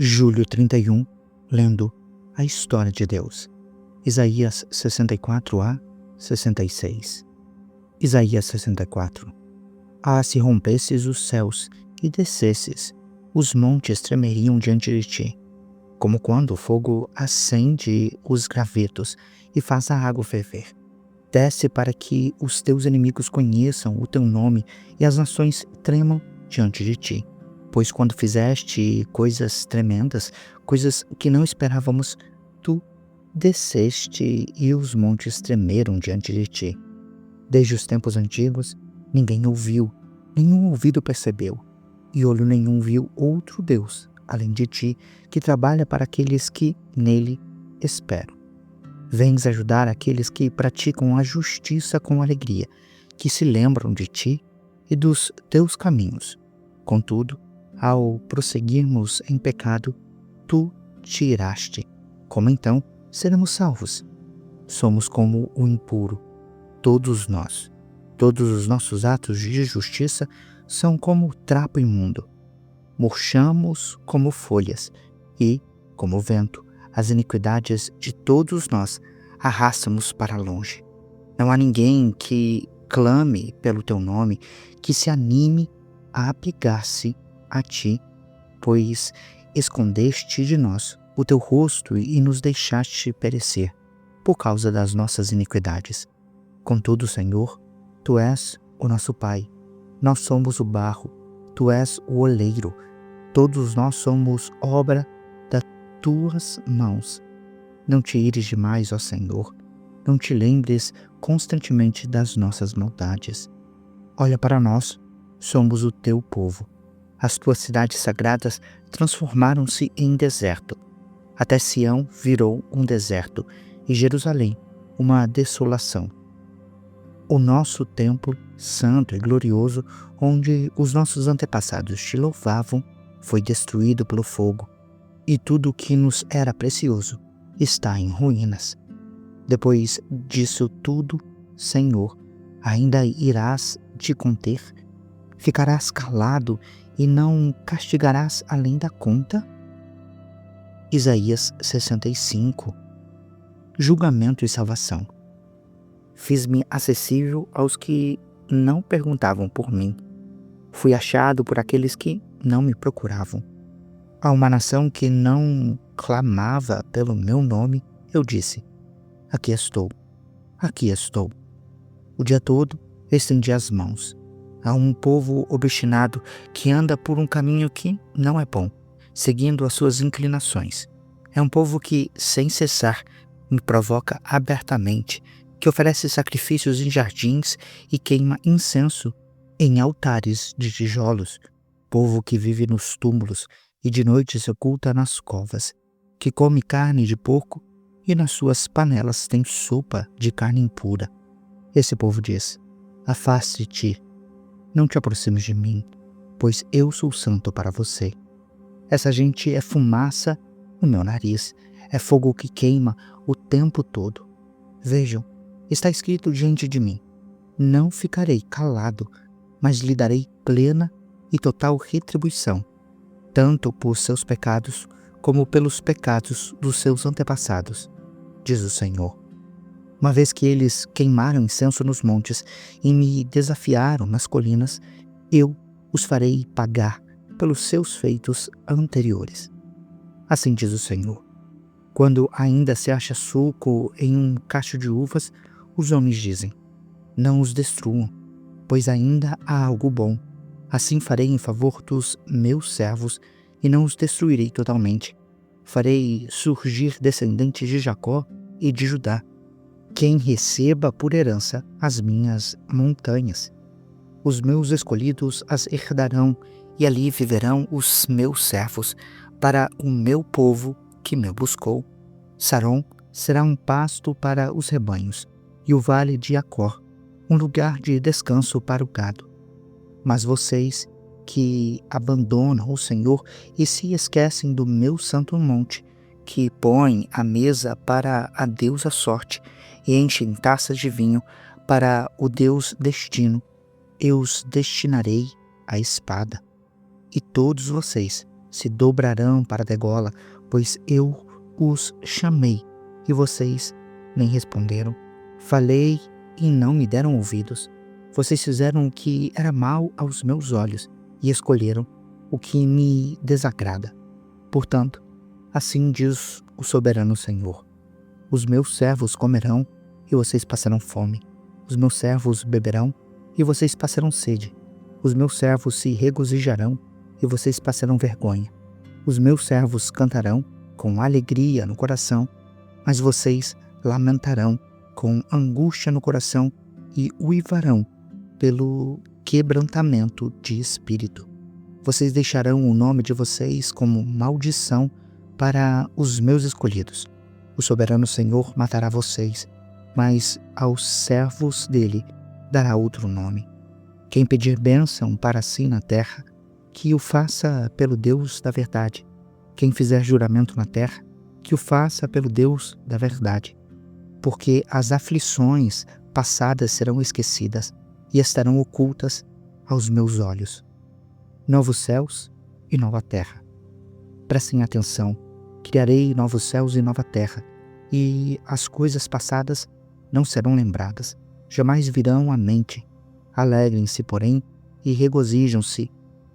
Julho 31, lendo a história de Deus. Isaías 64a, 66. Isaías 64. Ah, se rompesses os céus e descesses, os montes tremeriam diante de ti, como quando o fogo acende os gravetos e faz a água ferver. Desce para que os teus inimigos conheçam o teu nome e as nações tremam diante de ti. Pois quando fizeste coisas tremendas, coisas que não esperávamos, tu desceste e os montes tremeram diante de ti. Desde os tempos antigos, ninguém ouviu, nenhum ouvido percebeu, e olho nenhum viu outro Deus, além de ti, que trabalha para aqueles que nele esperam. Vens ajudar aqueles que praticam a justiça com alegria, que se lembram de ti e dos teus caminhos. Contudo, ao prosseguirmos em pecado, tu te iraste. Como então seremos salvos? Somos como o impuro, todos nós. Todos os nossos atos de justiça são como trapo imundo. Murchamos como folhas e, como o vento, as iniquidades de todos nós arrastamos para longe. Não há ninguém que clame pelo teu nome, que se anime a apegar-se a ti, pois escondeste de nós o teu rosto e nos deixaste perecer por causa das nossas iniquidades. Contudo, Senhor, tu és o nosso Pai, nós somos o barro, tu és o oleiro, todos nós somos obra das tuas mãos. Não te ires demais, ó Senhor, não te lembres constantemente das nossas maldades. Olha para nós, somos o teu povo. As tuas cidades sagradas transformaram-se em deserto. Até Sião virou um deserto e Jerusalém uma desolação. O nosso templo santo e glorioso, onde os nossos antepassados te louvavam, foi destruído pelo fogo, e tudo o que nos era precioso está em ruínas. Depois disso tudo, Senhor, ainda irás te conter? Ficarás calado e não castigarás além da conta? Isaías 65. Julgamento e salvação. Fiz-me acessível aos que não perguntavam por mim. Fui achado por aqueles que não me procuravam. A uma nação que não clamava pelo meu nome, eu disse: aqui estou, aqui estou. O dia todo estendi as mãos. A um povo obstinado que anda por um caminho que não é bom, seguindo as suas inclinações. É um povo que, sem cessar, me provoca abertamente, que oferece sacrifícios em jardins e queima incenso em altares de tijolos. Povo que vive nos túmulos e de noite se oculta nas covas, que come carne de porco e nas suas panelas tem sopa de carne impura. Esse povo diz: afaste-te, não te aproximes de mim, pois eu sou santo para você. Essa gente é fumaça no meu nariz, é fogo que queima o tempo todo. Vejam, está escrito diante de mim: não ficarei calado, mas lhe darei plena e total retribuição, tanto por seus pecados como pelos pecados dos seus antepassados, diz o Senhor. Uma vez que eles queimaram incenso nos montes e me desafiaram nas colinas, eu os farei pagar pelos seus feitos anteriores. Assim diz o Senhor. Quando ainda se acha suco em um cacho de uvas, os homens dizem: não os destruam, pois ainda há algo bom. Assim farei em favor dos meus servos e não os destruirei totalmente. Farei surgir descendentes de Jacó e de Judá, quem receba por herança as minhas montanhas. Os meus escolhidos as herdarão, e ali viverão os meus servos, para o meu povo que me buscou. Saron será um pasto para os rebanhos, e o vale de Acor, um lugar de descanso para o gado. Mas vocês que abandonam o Senhor e se esquecem do meu santo monte, que põem a mesa para a deusa sorte e enchem taças de vinho para o deus destino, eu os destinarei à espada. E todos vocês se dobrarão para a degola, pois eu os chamei e vocês nem responderam. Falei e não me deram ouvidos. Vocês fizeram o que era mal aos meus olhos e escolheram o que me desagrada. Portanto, assim diz o soberano Senhor: os meus servos comerão e vocês passarão fome. Os meus servos beberão e vocês passarão sede. Os meus servos se regozijarão e vocês passarão vergonha. Os meus servos cantarão com alegria no coração, mas vocês lamentarão com angústia no coração e uivarão pelo quebrantamento de espírito. Vocês deixarão o nome de vocês como maldição para os meus escolhidos. O soberano Senhor matará vocês, mas aos servos dele dará outro nome. Quem pedir bênção para si na terra, que o faça pelo Deus da verdade. Quem fizer juramento na terra, que o faça pelo Deus da verdade. Porque as aflições passadas serão esquecidas e estarão ocultas aos meus olhos. Novos céus e nova terra. Prestem atenção, criarei novos céus e nova terra, e as coisas passadas não serão lembradas, jamais virão à mente. Alegrem-se, porém, e regozijam-se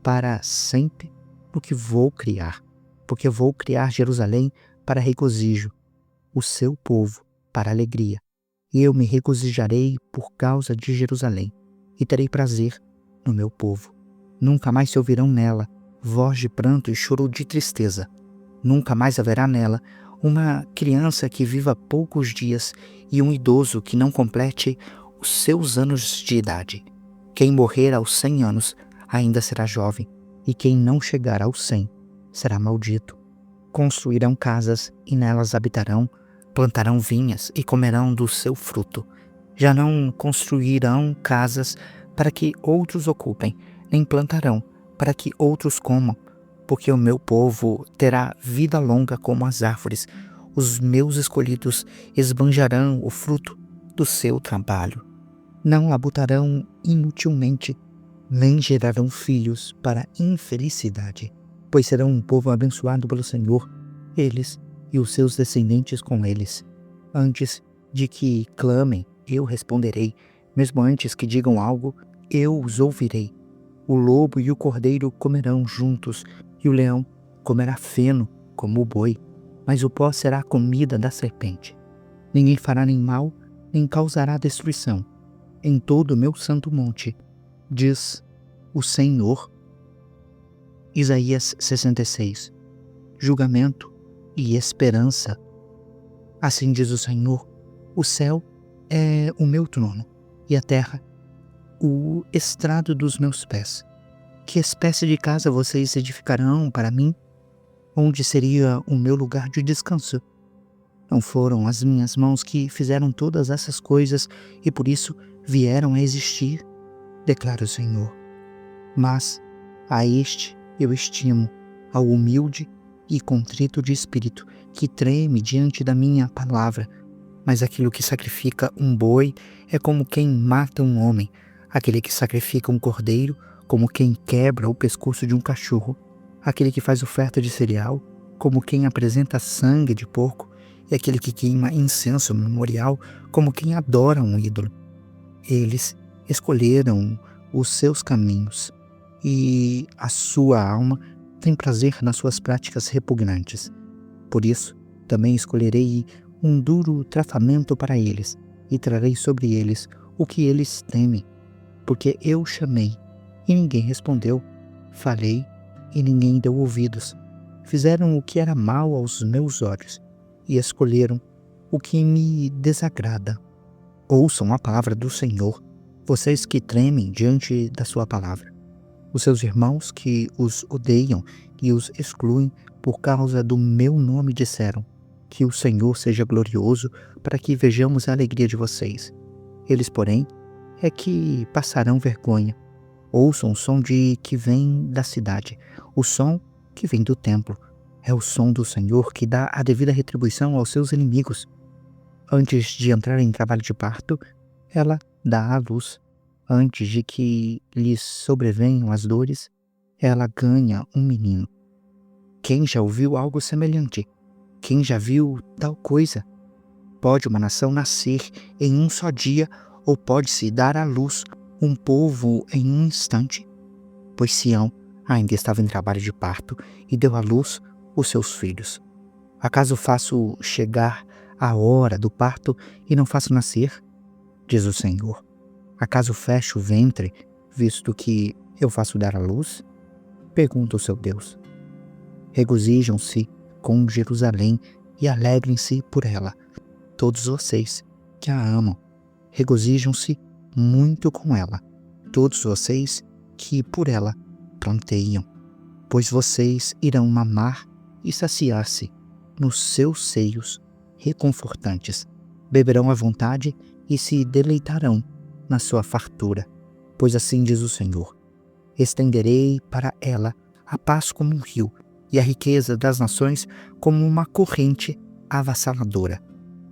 para sempre no que vou criar, porque vou criar Jerusalém para regozijo, o seu povo para alegria. E eu me regozijarei por causa de Jerusalém, e terei prazer no meu povo. Nunca mais se ouvirão nela voz de pranto e choro de tristeza. Nunca mais haverá nela uma criança que viva poucos dias e um idoso que não complete os seus anos de idade. Quem morrer aos 100 anos ainda será jovem, e quem não chegar aos 100 será maldito. Construirão casas e nelas habitarão, plantarão vinhas e comerão do seu fruto. Já não construirão casas para que outros ocupem, nem plantarão para que outros comam, porque o meu povo terá vida longa como as árvores. Os meus escolhidos esbanjarão o fruto do seu trabalho. Não labutarão inutilmente, nem gerarão filhos para infelicidade, pois serão um povo abençoado pelo Senhor, eles e os seus descendentes com eles. Antes de que clamem, eu responderei, mesmo antes que digam algo, eu os ouvirei. O lobo e o cordeiro comerão juntos, e o leão comerá feno como o boi, mas o pó será a comida da serpente. Ninguém fará nem mal, nem causará destruição em todo o meu santo monte, diz o Senhor. Isaías 66. Julgamento e esperança. Assim diz o Senhor: o céu é o meu trono, e a terra o estrado dos meus pés. Que espécie de casa vocês edificarão para mim? Onde seria o meu lugar de descanso? Não foram as minhas mãos que fizeram todas essas coisas e por isso vieram a existir, declara o Senhor. Mas a este eu estimo, ao humilde e contrito de espírito, que treme diante da minha palavra. Mas aquilo que sacrifica um boi é como quem mata um homem, aquele que sacrifica um cordeiro, como quem quebra o pescoço de um cachorro, aquele que faz oferta de cereal, como quem apresenta sangue de porco, e aquele que queima incenso memorial, como quem adora um ídolo. Eles escolheram os seus caminhos, e a sua alma tem prazer nas suas práticas repugnantes. Por isso, também escolherei um duro tratamento para eles, e trarei sobre eles o que eles temem. Porque eu chamei, e ninguém respondeu, falei, e ninguém deu ouvidos. Fizeram o que era mal aos meus olhos, e escolheram o que me desagrada. Ouçam a palavra do Senhor, vocês que tremem diante da sua palavra. Os seus irmãos que os odeiam e os excluem por causa do meu nome disseram: que o Senhor seja glorioso, para que vejamos a alegria de vocês. Eles, porém, é que passarão vergonha. Ouçam o som que vem da cidade, o som que vem do templo. É o som do Senhor que dá a devida retribuição aos seus inimigos. Antes de entrar em trabalho de parto, ela dá à luz. Antes de que lhes sobrevenham as dores, ela ganha um menino. Quem já ouviu algo semelhante? Quem já viu tal coisa? Pode uma nação nascer em um só dia, ou pode-se dar à luz um povo em um instante? Pois Sião ainda estava em trabalho de parto e deu à luz os seus filhos. Acaso faço chegar a hora do parto e não faço nascer? Diz o Senhor. Acaso fecho o ventre, visto que eu faço dar à luz? Pergunta o seu Deus. Regozijam-se com Jerusalém e alegrem-se por ela, todos vocês que a amam. Regozijam-se muito com ela, todos vocês que por ela planteiam, pois vocês irão mamar e saciar-se nos seus seios reconfortantes. Beberão à vontade e se deleitarão na sua fartura, pois assim diz o Senhor: estenderei para ela a paz como um rio e a riqueza das nações como uma corrente avassaladora.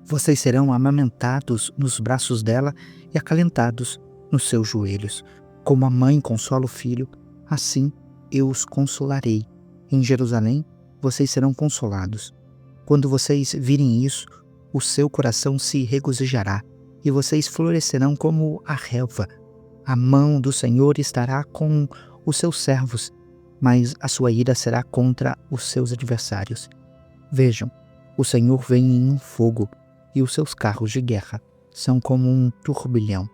Vocês serão amamentados nos braços dela e acalentados nos seus joelhos. Como a mãe consola o filho, assim eu os consolarei. Em Jerusalém vocês serão consolados. Quando vocês virem isso, o seu coração se regozijará e vocês florescerão como a relva. A mão do Senhor estará com os seus servos, mas a sua ira será contra os seus adversários. Vejam, o Senhor vem em um fogo, e os seus carros de guerra são como um turbilhão.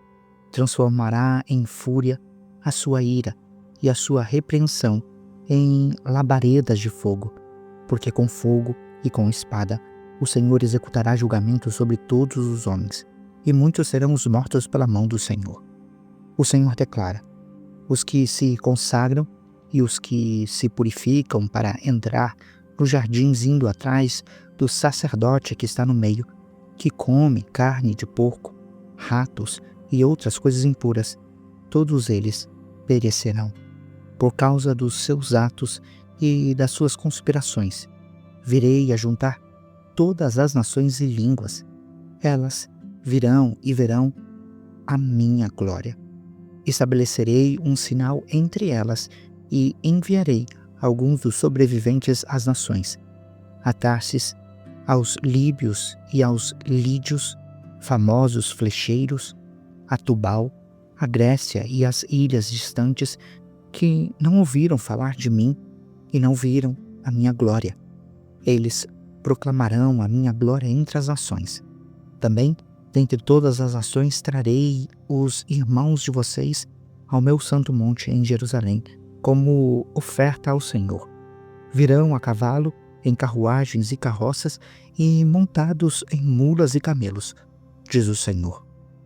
Transformará em fúria a sua ira e a sua repreensão em labaredas de fogo, porque com fogo e com espada o Senhor executará julgamento sobre todos os homens, e muitos serão os mortos pela mão do Senhor. O Senhor declara: os que se consagram e os que se purificam para entrar nos jardins indo atrás do sacerdote que está no meio, que come carne de porco, ratos e outras coisas impuras, todos eles perecerão. Por causa dos seus atos e das suas conspirações, virei a juntar todas as nações e línguas. Elas virão e verão a minha glória. Estabelecerei um sinal entre elas e enviarei alguns dos sobreviventes às nações, a Tarsis, aos líbios e aos lídios, famosos flecheiros, a Tubal, a Grécia e as ilhas distantes, que não ouviram falar de mim e não viram a minha glória. Eles proclamarão a minha glória entre as nações. Também, dentre todas as nações, trarei os irmãos de vocês ao meu santo monte em Jerusalém, como oferta ao Senhor. Virão a cavalo, em carruagens e carroças, e montados em mulas e camelos, diz o Senhor.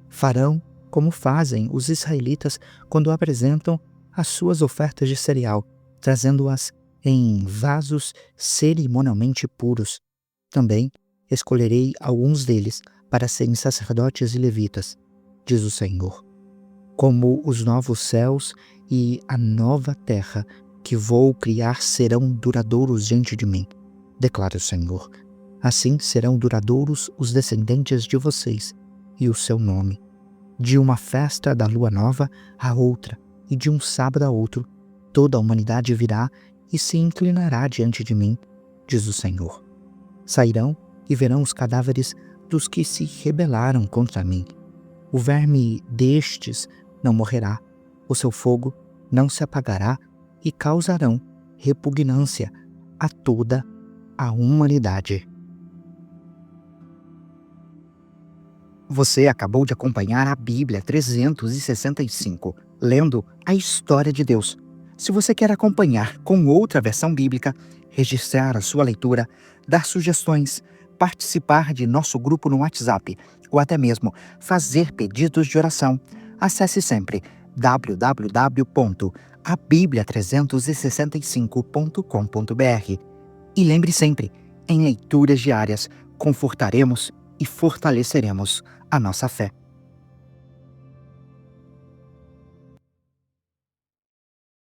Farão como fazem os israelitas quando apresentam as suas ofertas de cereal, trazendo-as em vasos cerimonialmente puros. Também escolherei alguns deles para serem sacerdotes e levitas, diz o Senhor. Como os novos céus e a nova terra que vou criar serão duradouros diante de mim, declara o Senhor. Assim serão duradouros os descendentes de vocês e o seu nome. De uma festa da lua nova a outra, e de um sábado a outro, toda a humanidade virá e se inclinará diante de mim, diz o Senhor. Sairão e verão os cadáveres dos que se rebelaram contra mim. O verme destes não morrerá, o seu fogo não se apagará, e causarão repugnância a toda a humanidade. Você acabou de acompanhar a Bíblia 365, lendo a história de Deus. Se você quer acompanhar com outra versão bíblica, registrar a sua leitura, dar sugestões, participar de nosso grupo no WhatsApp ou até mesmo fazer pedidos de oração, acesse sempre www.abiblia365.com.br. E lembre sempre, em leituras diárias, confortaremos e fortaleceremos a nossa fé.